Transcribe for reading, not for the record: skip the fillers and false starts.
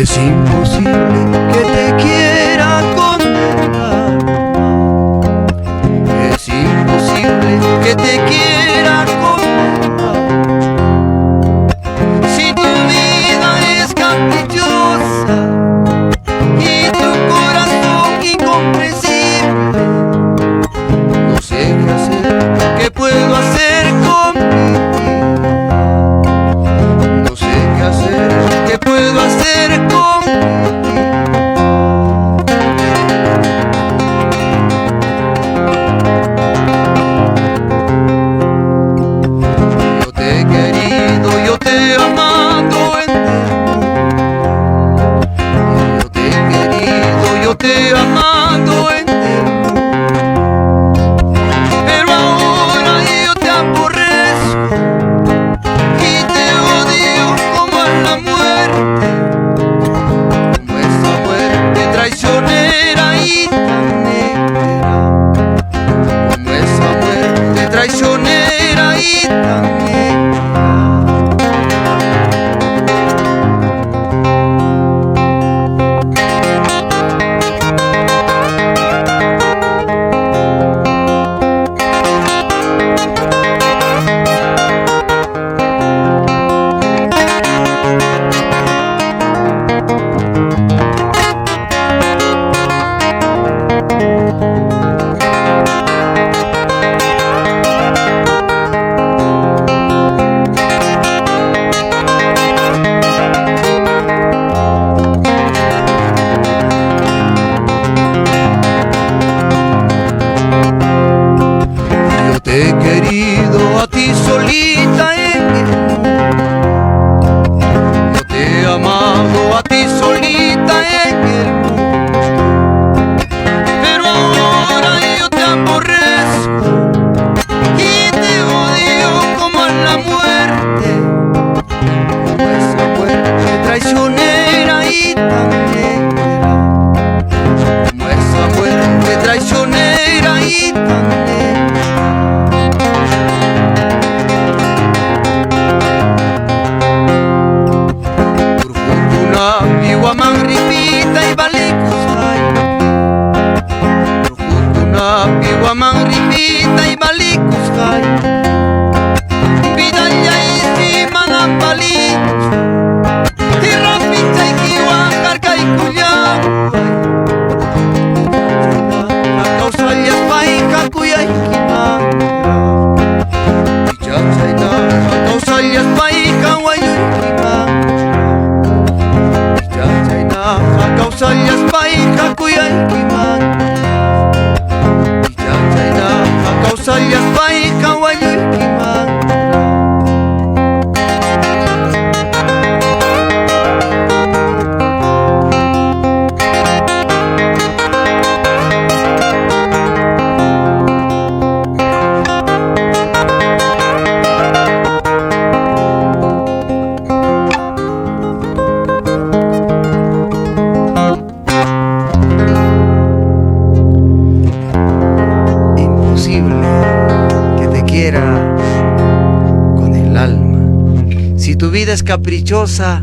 Es imposible que te quiera con el alma. Es imposible que te quiera con el alma. Si tu vida es caprichosa y tu corazón incomprensible, no sé qué hacer, qué puedo hacer con mi vida. No sé qué hacer, qué puedo hacer con mi vida. Yo te he querido, yo te he amado entero. Yo te he querido, yo te he amado entero. Pero ahora yo te aborrezco y te odio como a la muerte, como esa muerte traicionera y tan negra, como esa muerte traicionera y tan negra. Yo te he querido a ti solita en el mundo. Yo te he amado a ti solita en el mundo. Pero ahora yo te aborrezco y te odio como a la muerte, como esa muerte traicionera y tan negra, como esa muerte traicionera y tan negra. Mangripita y balikusay, Ruhutuna piwa mangripita y balikusay, Vidaya y manapalikus, y rapita y kiwa carca y cuyay, la causa y espaika cuyay kiman, y chachayna la causa y espaika guayuy kiman. A causa y espaika cuyay kiman, y chachayna a causa y espaika guayuy kiman. Que te quiera con el alma. Si tu vida es caprichosa